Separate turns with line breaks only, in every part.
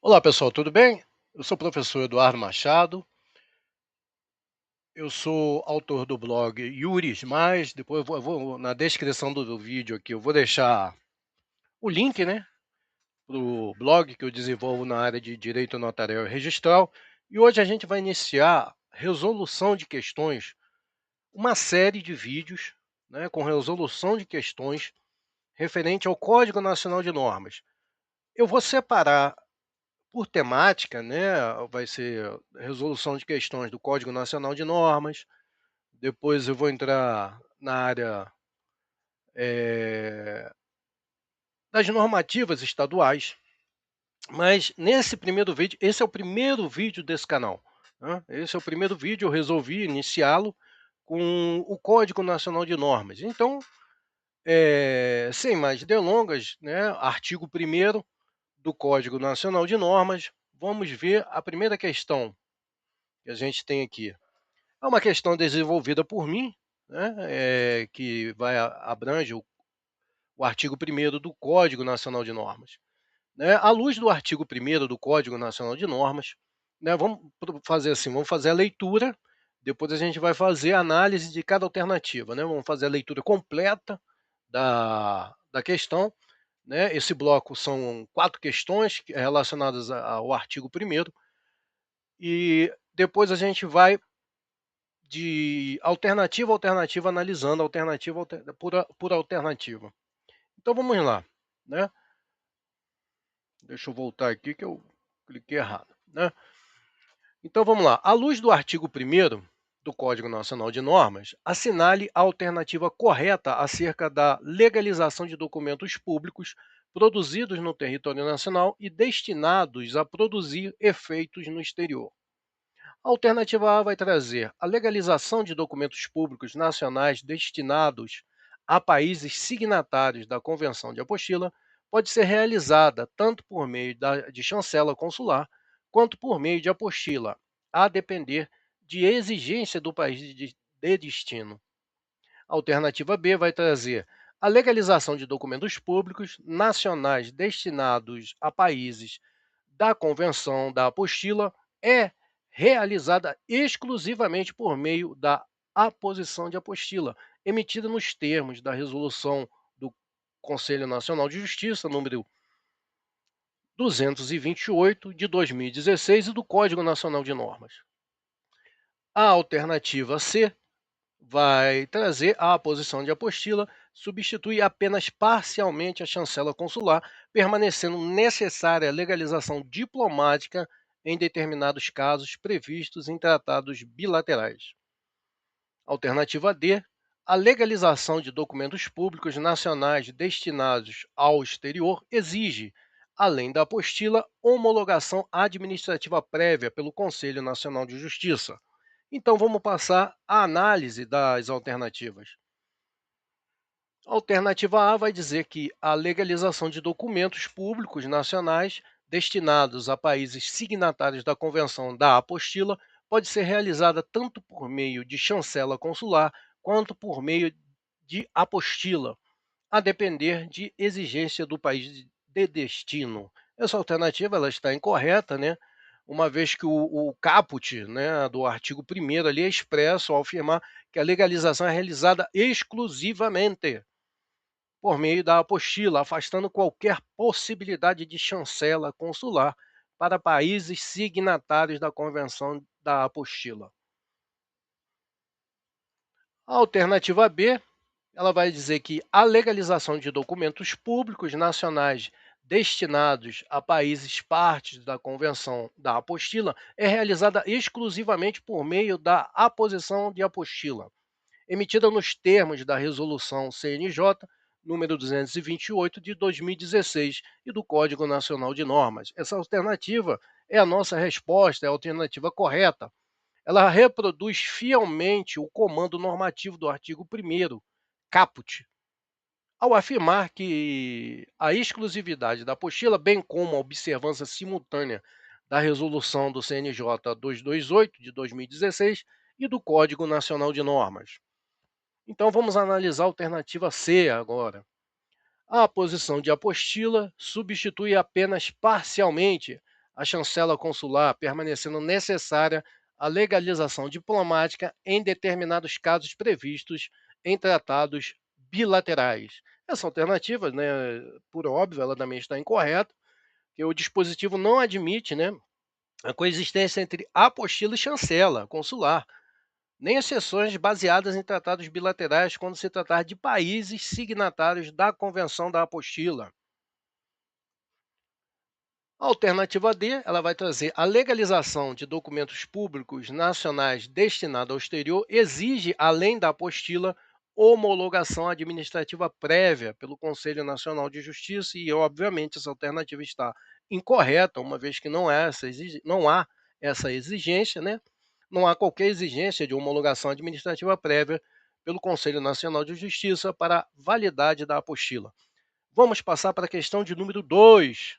Olá pessoal, tudo bem? Eu sou o professor Eduardo Machado, eu sou autor do blog Yuris Mais, depois na descrição do vídeo aqui eu vou deixar o link, né, para o blog que eu desenvolvo na área de Direito Notarial e Registral, e hoje a gente vai iniciar resolução de questões, uma série de vídeos, né, com resolução de questões referente ao Código Nacional de Normas. Eu vou separar por temática, né, vai ser resolução de questões do Código Nacional de Normas, depois eu vou entrar na área, eh, das normativas estaduais, mas nesse primeiro vídeo esse é o primeiro vídeo desse canal, né, esse é o primeiro vídeo, eu resolvi iniciá-lo com o Código Nacional de Normas. Então, sem mais delongas, né, artigo 1º do Código Nacional de Normas, vamos ver a primeira questão que a gente tem aqui. É uma questão desenvolvida por mim, né, que abrange o artigo 1º do Código Nacional de Normas. Né, à luz do artigo 1º do Código Nacional de Normas, né, fazer assim, vamos fazer a leitura, depois a gente vai fazer a análise de cada alternativa, né, vamos fazer a leitura completa da questão, né, esse bloco são 4 questões relacionadas ao artigo 1º, e depois a gente vai de alternativa a alternativa, analisando alternativa por alternativa. Então vamos lá, né. Deixa eu voltar aqui que eu cliquei errado, né. Então vamos lá, à luz do artigo 1º do Código Nacional de Normas, assinale a alternativa correta acerca da legalização de documentos públicos produzidos no território nacional e destinados a produzir efeitos no exterior. A alternativa A vai trazer a legalização de documentos públicos nacionais destinados a países signatários da Convenção de Apostila, pode ser realizada tanto por meio de chancela consular, quanto por meio de apostila, a depender de exigência do país de destino. A alternativa B vai trazer a legalização de documentos públicos nacionais destinados a países da Convenção da Apostila é realizada exclusivamente por meio da aposição de apostila, emitida nos termos da Resolução do Conselho Nacional de Justiça, número 228, de 2016, e do Código Nacional de Normas. A alternativa C vai trazer a aposição de apostila, substitui apenas parcialmente a chancela consular, permanecendo necessária a legalização diplomática em determinados casos previstos em tratados bilaterais. Alternativa D, a legalização de documentos públicos nacionais destinados ao exterior exige, além da apostila, homologação administrativa prévia pelo Conselho Nacional de Justiça. Então, vamos passar à análise das alternativas. A alternativa A vai dizer que a legalização de documentos públicos nacionais destinados a países signatários da Convenção da Apostila pode ser realizada tanto por meio de chancela consular, quanto por meio de apostila, a depender de exigência do país de destino. Essa alternativa ela está incorreta, né? Uma vez que o caput, né, do artigo 1º ali é expresso ao afirmar que a legalização é realizada exclusivamente por meio da apostila, afastando qualquer possibilidade de chancela consular para países signatários da Convenção da Apostila. A alternativa B, ela vai dizer que a legalização de documentos públicos nacionais destinados a países partes da Convenção da Apostila é realizada exclusivamente por meio da aposição de apostila, emitida nos termos da Resolução CNJ número 228 de 2016 e do Código Nacional de Normas. Essa alternativa é a nossa resposta, é a alternativa correta. Ela reproduz fielmente o comando normativo do artigo 1º, caput, ao afirmar que a exclusividade da apostila, bem como a observância simultânea da resolução do CNJ 228 de 2016 e do Código Nacional de Normas. Então vamos analisar a alternativa C agora. A aposição de apostila substitui apenas parcialmente a chancela consular, permanecendo necessária a legalização diplomática em determinados casos previstos em tratados bilaterais. Essa alternativa, né, por óbvio, ela também está incorreta, que o dispositivo não admite, né, a coexistência entre apostila e chancela consular, nem exceções baseadas em tratados bilaterais quando se tratar de países signatários da Convenção da Apostila. A alternativa D, ela vai trazer a legalização de documentos públicos nacionais destinados ao exterior exige, além da apostila, homologação administrativa prévia pelo Conselho Nacional de Justiça e, obviamente, essa alternativa está incorreta, uma vez que não há essa exigência, né? Não há qualquer exigência de homologação administrativa prévia pelo Conselho Nacional de Justiça para a validade da apostila. Vamos passar para a questão de número 2.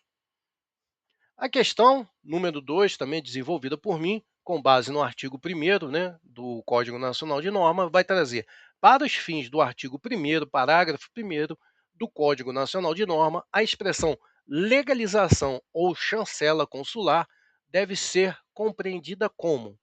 A questão número 2, também desenvolvida por mim, com base no artigo 1º, né, do Código Nacional de Norma, vai trazer, para os fins do artigo 1º, parágrafo 1º do Código Nacional de Norma, a expressão legalização ou chancela consular deve ser compreendida como: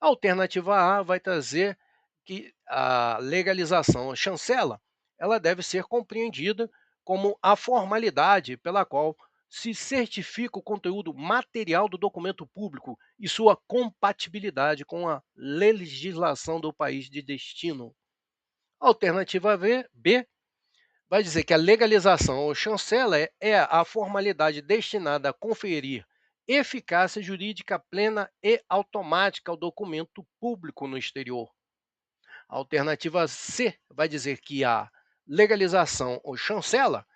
a alternativa A vai trazer que a legalização, a chancela, ela deve ser compreendida como a formalidade pela qual se certifica o conteúdo material do documento público e sua compatibilidade com a legislação do país de destino. A alternativa B vai dizer que a legalização ou chancela é a formalidade destinada a conferir eficácia jurídica plena e automática ao documento público no exterior. A alternativa C vai dizer que a legalização ou chancela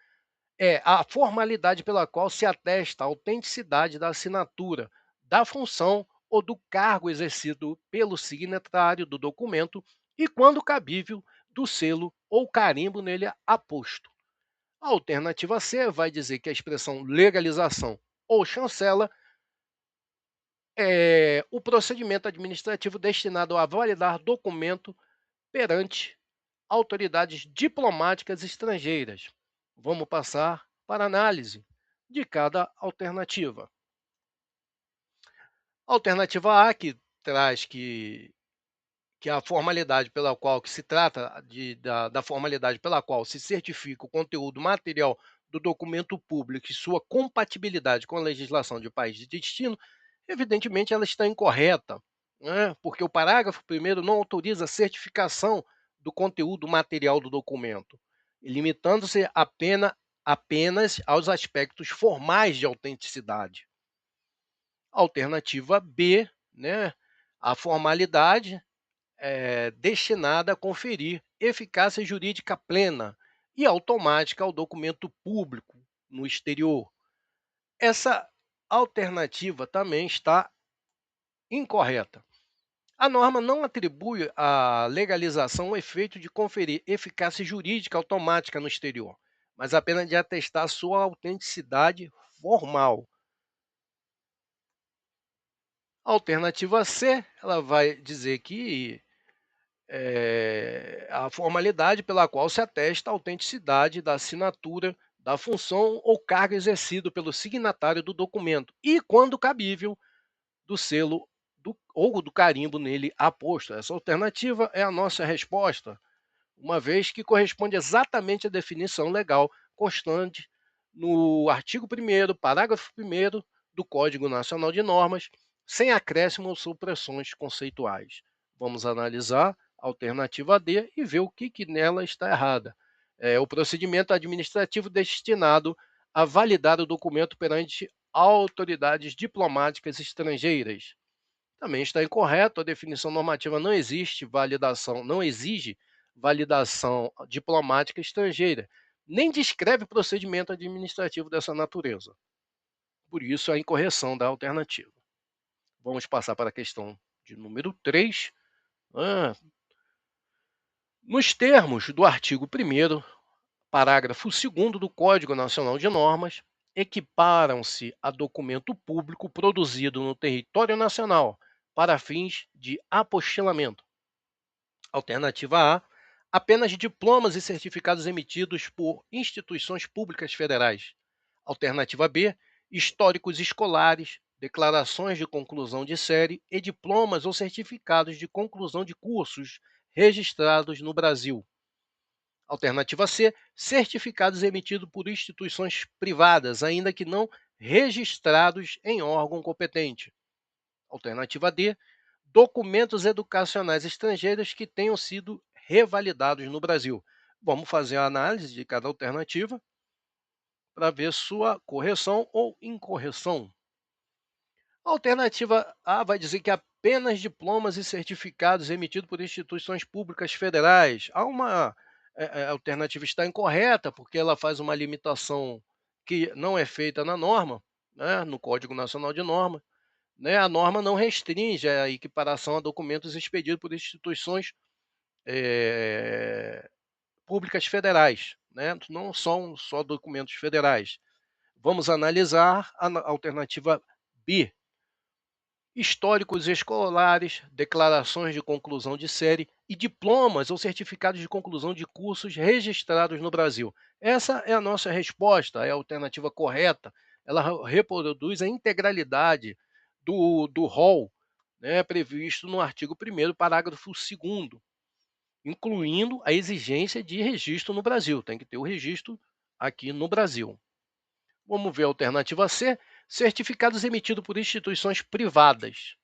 é a formalidade pela qual se atesta a autenticidade da assinatura, da função ou do cargo exercido pelo signatário do documento e, quando cabível, do selo ou carimbo nele aposto. A alternativa C vai dizer que a expressão legalização ou chancela é o procedimento administrativo destinado a validar documento perante autoridades diplomáticas estrangeiras. Vamos passar para análise de cada alternativa. A alternativa A, que traz que a formalidade pela qual que se trata da formalidade pela qual se certifica o conteúdo material do documento público e sua compatibilidade com a legislação de país de destino, evidentemente ela está incorreta, né? Porque o parágrafo 1º não autoriza a certificação do conteúdo material do documento, limitando-se apenas aos aspectos formais de autenticidade. Alternativa B, né? A formalidade destinada a conferir eficácia jurídica plena e automática ao documento público no exterior. Essa alternativa também está incorreta. A norma não atribui à legalização o efeito de conferir eficácia jurídica automática no exterior, mas apenas de atestar sua autenticidade formal. A alternativa C, ela vai dizer que a formalidade pela qual se atesta a autenticidade da assinatura, da função ou cargo exercido pelo signatário do documento e, quando cabível, do selo ou do carimbo nele aposto. Essa alternativa é a nossa resposta, uma vez que corresponde exatamente à definição legal constante no artigo 1º, parágrafo 1º do Código Nacional de Normas, sem acréscimo ou supressões conceituais. Vamos analisar a alternativa D e ver o que nela está errada. É o procedimento administrativo destinado a validar o documento perante autoridades diplomáticas estrangeiras. Também está incorreto, a definição normativa não exige validação diplomática estrangeira, nem descreve procedimento administrativo dessa natureza. Por isso, a incorreção da alternativa. Vamos passar para a questão de número 3. Nos termos do artigo 1º, parágrafo 2º do Código Nacional de Normas, equiparam-se a documento público produzido no território nacional para fins de apostilamento. Alternativa A, apenas diplomas e certificados emitidos por instituições públicas federais. Alternativa B, históricos escolares, declarações de conclusão de série e diplomas ou certificados de conclusão de cursos registrados no Brasil. Alternativa C, certificados emitidos por instituições privadas, ainda que não registrados em órgão competente. Alternativa D, documentos educacionais estrangeiros que tenham sido revalidados no Brasil. Vamos fazer a análise de cada alternativa para ver sua correção ou incorreção. A alternativa A vai dizer que apenas diplomas e certificados emitidos por instituições públicas federais. Há uma alternativa está incorreta, porque ela faz uma limitação que não é feita na norma, né, no Código Nacional de Normas. Né, a norma não restringe a equiparação a documentos expedidos por instituições eh, públicas federais, né, não são só documentos federais. Vamos analisar a alternativa B, históricos escolares, declarações de conclusão de série e diplomas ou certificados de conclusão de cursos registrados no Brasil. Essa é a nossa resposta, é a alternativa correta. Ela reproduz a integralidade do rol, né, previsto no artigo 1º, parágrafo 2º, incluindo a exigência de registro no Brasil. Tem que ter o registro aqui no Brasil. Vamos ver a alternativa C, certificados emitidos por instituições privadas,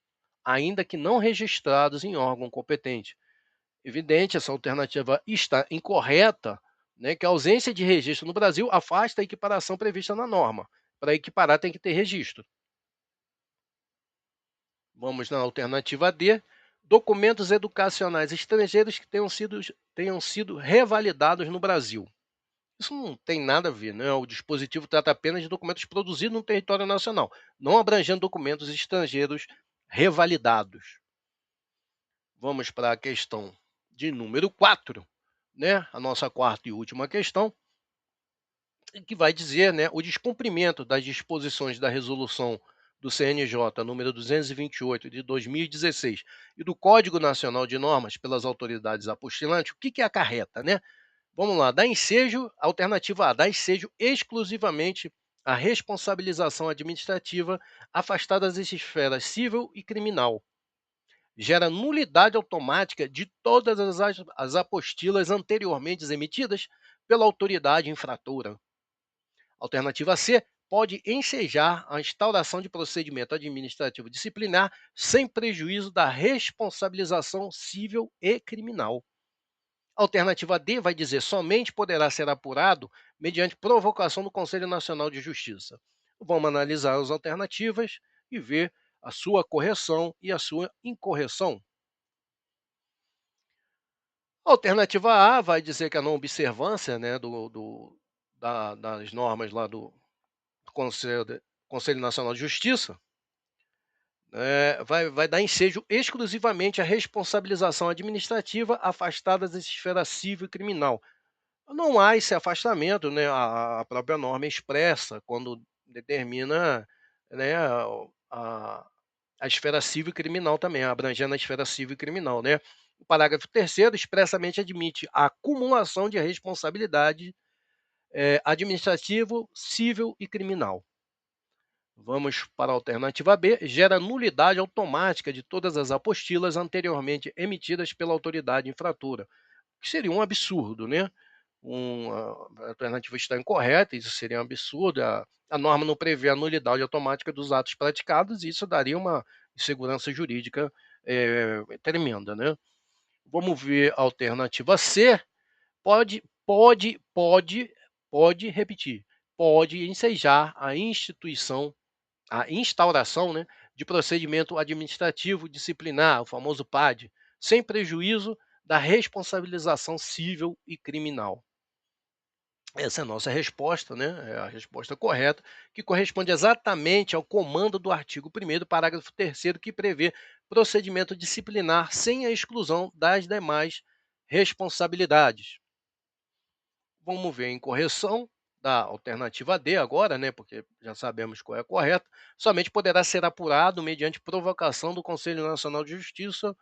ainda que não registrados em órgão competente. Evidente, essa alternativa está incorreta, né, que a ausência de registro no Brasil afasta a equiparação prevista na norma. Para equiparar tem que ter registro. Vamos na alternativa D, documentos educacionais estrangeiros que tenham sido revalidados no Brasil. Isso não tem nada a ver, né? O dispositivo trata apenas de documentos produzidos no território nacional, não abrangendo documentos estrangeiros revalidados. Vamos para a questão de número 4, né? A nossa quarta e última questão, que vai dizer, né, o descumprimento das disposições da resolução do CNJ número 228 de 2016 e do Código Nacional de Normas pelas autoridades apostilantes, o que que acarreta, né? Vamos lá, dá ensejo, alternativa A, dá ensejo exclusivamente à responsabilização administrativa afastada das esferas civil e criminal. Gera nulidade automática de todas as apostilas anteriormente emitidas pela autoridade infratora. Alternativa C, pode ensejar a instauração de procedimento administrativo disciplinar sem prejuízo da responsabilização civil e criminal. Alternativa D vai dizer somente poderá ser apurado mediante provocação do Conselho Nacional de Justiça. Vamos analisar as alternativas e ver a sua correção e a sua incorreção. A alternativa A vai dizer que a não observância, né, das normas lá do Conselho Nacional de Justiça, vai dar ensejo exclusivamente à responsabilização administrativa afastada da esfera civil e criminal. Não há esse afastamento, né, a própria norma expressa quando determina, né, a esfera civil e criminal também, abrangendo a esfera civil e criminal, né. O parágrafo 3º expressamente admite a acumulação de responsabilidade, administrativo, civil e criminal. Vamos para a alternativa B, gera nulidade automática de todas as apostilas anteriormente emitidas pela autoridade infratora, que seria um absurdo, né. A alternativa está incorreta, isso seria um absurdo, a norma não prevê a nulidade automática dos atos praticados e isso daria uma insegurança jurídica, tremenda, né. Vamos ver a alternativa C, pode repetir, pode ensejar a instauração, né, de procedimento administrativo disciplinar, o famoso PAD, sem prejuízo da responsabilização civil e criminal. Essa é a nossa resposta, né? É a resposta correta, que corresponde exatamente ao comando do artigo 1º, parágrafo 3º, que prevê procedimento disciplinar sem a exclusão das demais responsabilidades. Vamos ver em correção da alternativa D agora, né? Porque já sabemos qual é a correta. Somente poderá ser apurado mediante provocação do Conselho Nacional de Justiça.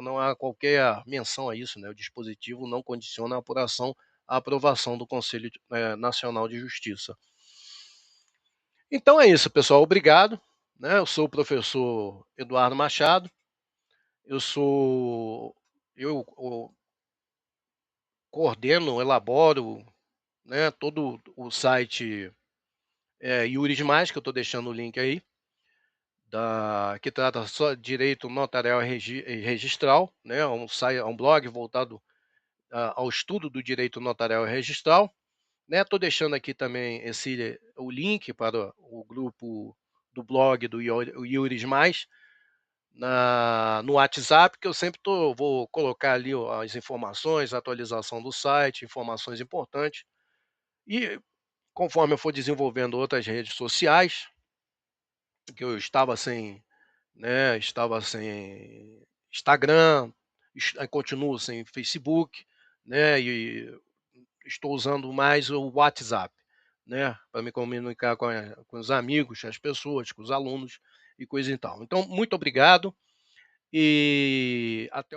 Não há qualquer menção a isso, né? O dispositivo não condiciona a apuração à aprovação do Conselho Nacional de Justiça. Então é isso, pessoal, obrigado, né, eu sou o professor Eduardo Machado, eu sou eu o coordeno, elaboro, né, todo o site, Yuris Mais, que eu estou deixando o link aí, que trata só direito notarial e registral, né, é um blog voltado ao estudo do direito notarial e registral, né. Estou deixando aqui também o link para o grupo do blog do Yuris Mais, no WhatsApp, que eu sempre vou colocar ali as informações, a atualização do site, informações importantes. E conforme eu for desenvolvendo outras redes sociais, que eu estava sem Instagram, continuo sem Facebook, né, e estou usando mais o WhatsApp, né, para me comunicar com os amigos, as pessoas, com os alunos e coisa e tal. Então, muito obrigado e até